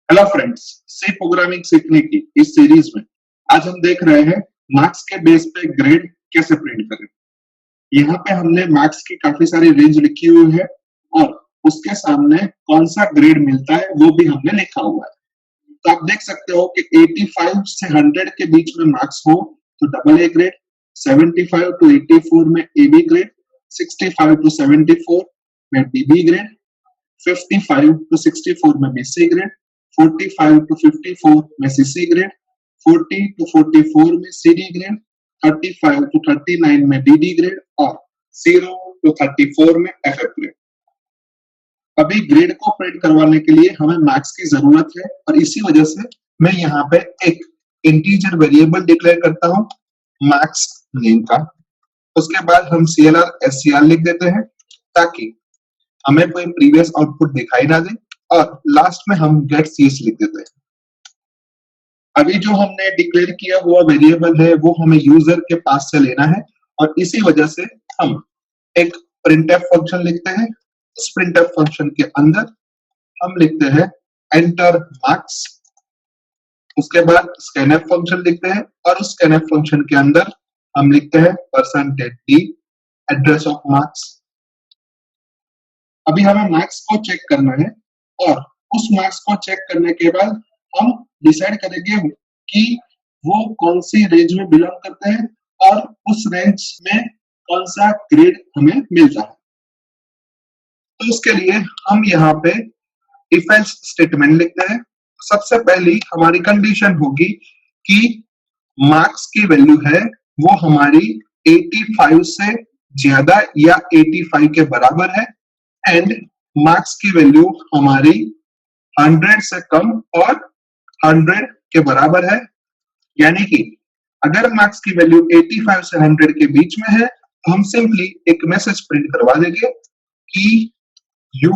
Hello friends, सी programming सीखने की इस सीरीज में आज हम देख रहे हैं मार्क्स के बेस पे ग्रेड कैसे प्रिंट करें। यहाँ पे हमने मार्क्स की काफी सारी रेंज लिखी हुई है और उसके सामने कौन सा ग्रेड मिलता है वो भी हमने लिखा हुआ है। तो आप देख सकते हो कि 85 से 100 के बीच में मार्क्स हो तो डबल ए ग्रेड, 75 टू 84 में ए बी ग्रेड, 65 टू 74 में बीबी ग्रेड, 55 टू 64 में बीसी ग्रेड, 45 टू 54 में सीसी ग्रेड, 40 टू 44 में सीडी ग्रेड, 35 टू 39 में डीडी ग्रेड और 0 टू 34 में एफएफ ग्रेड। अभी ग्रेड को प्रिंट करवाने के लिए हमें मार्क्स की जरूरत है और इसी वजह से मैं यहाँ पे एक इंटीजर वेरिएबल डिक्लेयर करता हूँ मार्क्स नेम का। उसके बाद हम CLR SCR लिख देते हैं ताकि हमें कोई प्रीवियस आउटपुट दिखाई ना दे और लास्ट में हम गेट CS लिख देते हैं। अभी जो हमने डिक्लेयर किया हुआ वेरिएबल है वो हमें यूजर के पास से लेना है और इसी वजह से हम एक printf फंक्शन लिखते हैं। इस printf फंक्शन के अंदर हम लिखते हैं एंटर मार्क्स, उसके बाद scanf फंक्शन लिखते हैं और उस scanf फंक्शन के अंदर हम लिखते हैं %d एड्रेस ऑफ मार्क्स। अभी हमें मार्क्स को चेक करना है और उस मार्क्स को चेक करने के बाद हम डिसाइड करेंगे कि वो कौन सी रेंज में बिलोंग करते हैं और उस रेंज में कौन सा ग्रेड हमें मिलता है। तो उसके लिए हम यहाँ पे इफ एल्स स्टेटमेंट लिखते हैं। सबसे पहली हमारी कंडीशन होगी कि मार्क्स की वैल्यू है वो हमारी 85 से ज्यादा या 85 के बराबर है एंड मार्क्स की वैल्यू हमारी 100 से कम और 100 के बराबर है। यानी कि अगर मार्क्स की वैल्यू 85 से 100 के बीच में है तो हम सिंपली एक मैसेज प्रिंट करवा देंगे कि यू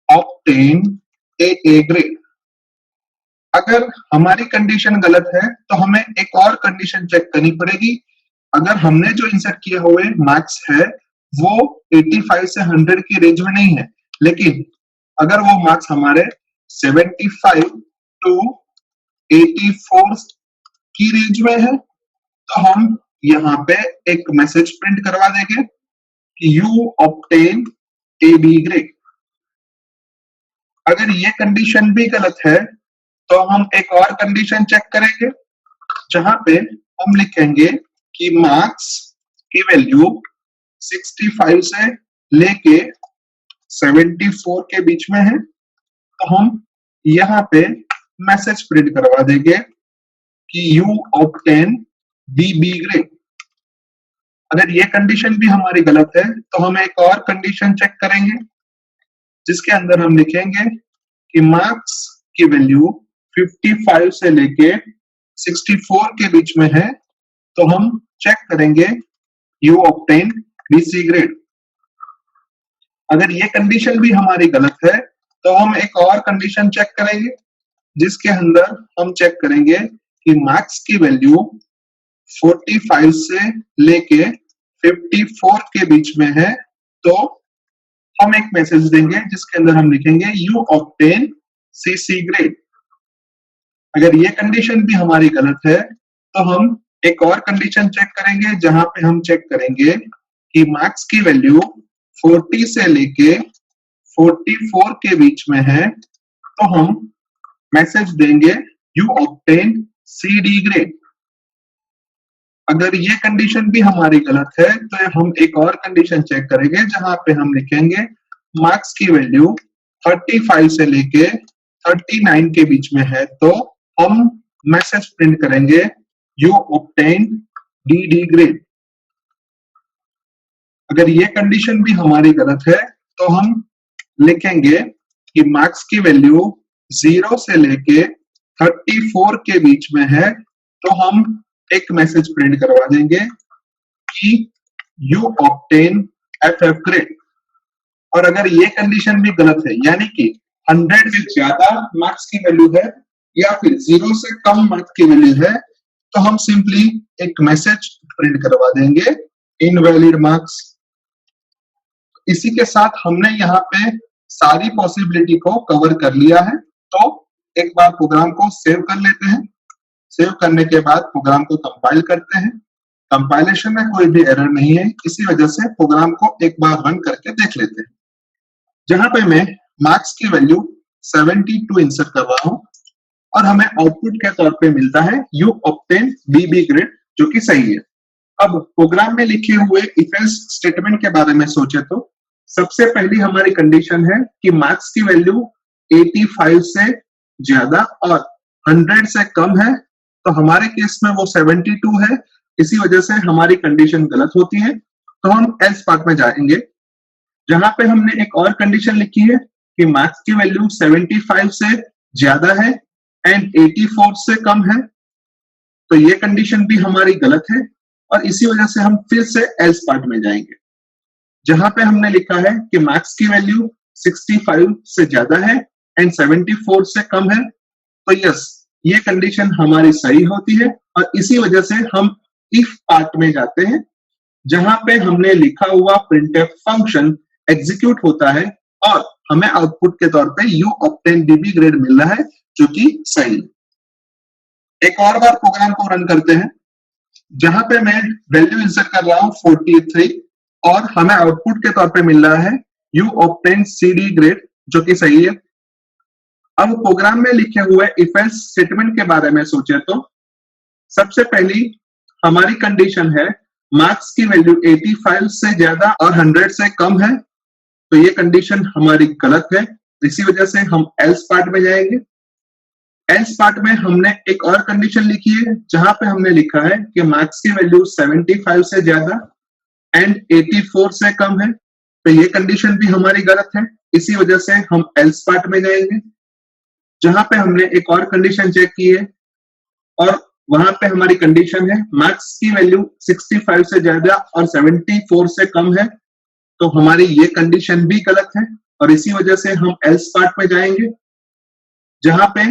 ऑब्टेन ए ग्रेड। अगर हमारी कंडीशन गलत है तो हमें एक और कंडीशन चेक करनी पड़ेगी। अगर हमने जो इंसर्ट किए हुए मार्क्स है वो 85 से 100 की रेंज में नहीं है, लेकिन अगर वो मार्क्स हमारे 75 टू 84 की रेंज में है तो हम यहाँ पे एक मैसेज प्रिंट करवा देंगे कि you obtain a B grade. अगर ये कंडीशन भी गलत है तो हम एक और कंडीशन चेक करेंगे जहां पे हम लिखेंगे कि मार्क्स की वैल्यू 65 से लेके 74 के बीच में है तो हम यहाँ पे मैसेज प्रिंट करवा देंगे कि यू ऑब्टेन बीबी ग्रेड। अगर ये कंडीशन भी हमारी गलत है तो हम एक और कंडीशन चेक करेंगे जिसके अंदर हम लिखेंगे कि मार्क्स की वैल्यू 55 से लेके 64 के बीच में है तो हम चेक करेंगे यू ऑब्टेन BC ग्रेड। अगर ये कंडीशन भी हमारी गलत है तो हम एक और कंडीशन चेक करेंगे जिसके अंदर हम चेक करेंगे कि मार्क्स की वैल्यू 45 से लेके 54 के बीच में है तो हम एक मैसेज देंगे जिसके अंदर हम लिखेंगे यू ऑब्टेन CC ग्रेड। अगर ये कंडीशन भी हमारी गलत है तो हम एक और कंडीशन चेक करेंगे जहां पे हम चेक करेंगे कि मार्क्स की वैल्यू 40 से लेके 44 के बीच में है तो हम मैसेज देंगे यू ऑब्टेन CD ग्रेड। अगर ये कंडीशन भी हमारी गलत है तो हम एक और कंडीशन चेक करेंगे जहां पे हम लिखेंगे मार्क्स की वैल्यू 35 से लेके 39 के बीच में है तो हम मैसेज प्रिंट करेंगे यू ऑब्टेन DD ग्रेड। अगर ये कंडीशन भी हमारी गलत है तो हम लिखेंगे कि मार्क्स की वैल्यू 0 से लेके 34 के बीच में है तो हम एक मैसेज प्रिंट करवा देंगे कि यू ऑब्टेन FF ग्रेड। और अगर ये कंडीशन भी गलत है यानी कि 100 से ज्यादा मार्क्स की वैल्यू है या फिर 0 से कम मार्क्स की वैल्यू है तो हम सिंपली एक मैसेज प्रिंट करवा देंगे इनवैलिड मार्क्स। इसी के साथ हमने यहाँ पे सारी पॉसिबिलिटी को कवर कर लिया है। तो एक बार प्रोग्राम को सेव कर लेते हैं। सेव करने के बाद प्रोग्राम को कंपाइल करते हैं। कंपाइलेशन में कोई भी एरर नहीं है, इसी वजह से प्रोग्राम को एक बार रन करके देख लेते हैं। जहां पे मैं मार्क्स की वैल्यू 72 इंसर्ट कर रहा हूं और हमें आउटपुट के तौर पे मिलता है यू ऑब्टेन बीबी ग्रेड, जो कि सही है। अब प्रोग्राम में लिखे हुए इफ एल्स स्टेटमेंट के बारे में सोचे तो सबसे पहली हमारी कंडीशन है कि मार्क्स की वैल्यू 85 से ज्यादा और 100 से कम है, तो हमारे केस में वो 72 है, इसी वजह से हमारी कंडीशन गलत होती है। तो हम एल्स पार्ट में जाएंगे, जहां पे हमने एक और कंडीशन लिखी है कि मार्क्स की वैल्यू 75 से ज्यादा है एंड 84 से कम है, तो ये कंडीशन भी हमारी गलत है और इसी वजह से हम फिर से एल्स पार्ट में जाएंगे, जहां पे हमने लिखा है कि मार्क्स की वैल्यू 65 से ज्यादा है एंड 74 से कम है, तो यस, ये कंडीशन हमारी सही होती है और इसी वजह से हम इफ पार्ट में जाते हैं, जहां पे हमने लिखा हुआ प्रिंटफ फंक्शन एग्जीक्यूट होता है और हमें आउटपुट के तौर पे यू ऑब्टेन बीबी ग्रेड मिल रहा है, जो कि सही है। एक और बार प्रोग्राम को रन करते हैं, जहां पे मैं वैल्यू इंसर्ट कर रहा हूं 43 और हमें आउटपुट के तौर पे मिल रहा है यू ऑब्टेन सीडी ग्रेड, जो कि सही है। अब प्रोग्राम में लिखे हुए इफ एल्स स्टेटमेंट के बारे में सोचे तो सबसे पहली हमारी कंडीशन है मार्क्स की वैल्यू 85 से ज्यादा और 100 से कम है, तो ये कंडीशन हमारी गलत है, इसी वजह से हम एल्स पार्ट में जाएंगे। एल्स पार्ट में हमने एक और कंडीशन लिखी है, जहां पे हमने लिखा है कि मार्क्स की वैल्यू 75 से ज्यादा एंड 84 से कम है, तो ये कंडीशन भी हमारी गलत है, इसी वजह से हम एल्स पार्ट में जाएंगे। जहां पे हमने एक और कंडीशन चेक की है और वहां पे हमारी कंडीशन है मार्क्स की वैल्यू 65 से ज्यादा और 74 से कम है, तो हमारी ये कंडीशन भी गलत है और इसी वजह से हम एल्स पार्ट में जाएंगे, जहां पे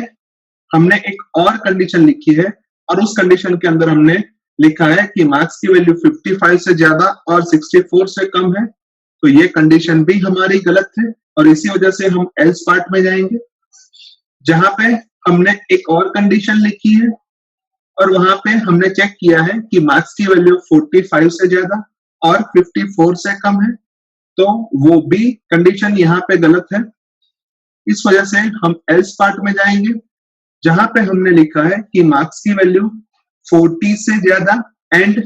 हमने एक और कंडीशन लिखी है और उस कंडीशन के अंदर हमने लिखा है कि मार्क्स की वैल्यू 55 से ज्यादा और 64 से कम है, तो ये कंडीशन भी हमारी गलत है और इसी वजह से हम एल्स पार्ट में जाएंगे, जहां पे हमने एक और कंडीशन लिखी है और वहां पे हमने चेक किया है कि मार्क्स की वैल्यू 45 से ज्यादा और 54 से कम है, तो वो भी कंडीशन यहाँ पे गलत है। इस वजह से हम एल्स पार्ट में जाएंगे, जहां पे हमने लिखा है कि मार्क्स की वैल्यू 40 से ज्यादा एंड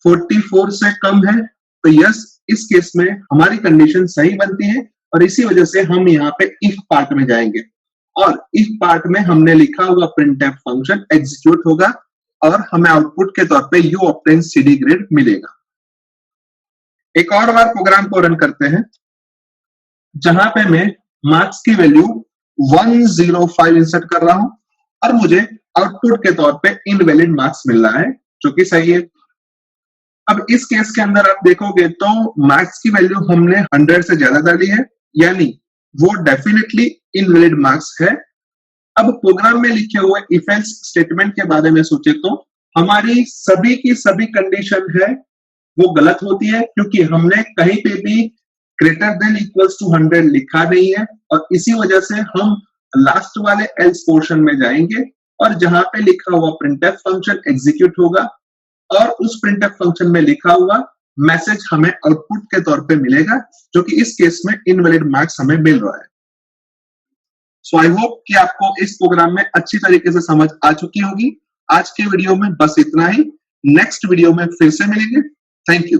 44 से कम है, तो यस, इस केस में हमारी कंडीशन सही बनती है और इसी वजह से हम यहाँ पे इफ पार्ट में जाएंगे और इफ पार्ट में हमने लिखा हुआ प्रिंटफ फंक्शन एग्जीक्यूट होगा और हमें आउटपुट के तौर पे यू ऑब्टेन सीडी ग्रेड मिलेगा। एक और बार प्रोग्राम को रन करते हैं, जहां पे मैं मार्क्स की वैल्यू 105 इंसर्ट कर रहा हूं और मुझे आउटपुट के तौर पे इनवैलिड मार्क्स मिल रहा है, जो कि सही है। अब इस केस के अंदर आप देखोगे तो मार्क्स की वैल्यू हमने 100 से ज्यादा डाली है, यानी वो डेफिनेटली इनवैलिड मार्क्स है। अब प्रोग्राम में लिखे हुए इफ एल्स स्टेटमेंट के बारे में सोचे तो हमारी सभी की सभी कंडीशन है वो गलत होती है, क्योंकि हमने कहीं पे भी ग्रेटर देन इक्वल्स टू 100 लिखा नहीं है और इसी वजह से हम लास्ट वाले एल्स पोर्शन में जाएंगे और जहां पे लिखा हुआ प्रिंटफ फंक्शन एग्जीक्यूट होगा और उस प्रिंटफ फंक्शन में लिखा हुआ मैसेज हमें आउटपुट के तौर पे मिलेगा, जो कि इस केस में इनवैलिड मार्क्स हमें मिल रहा है। सो आई होप कि आपको इस प्रोग्राम में अच्छी तरीके से समझ आ चुकी होगी। आज के वीडियो में बस इतना ही, नेक्स्ट वीडियो में फिर से मिलेंगे। Thank you.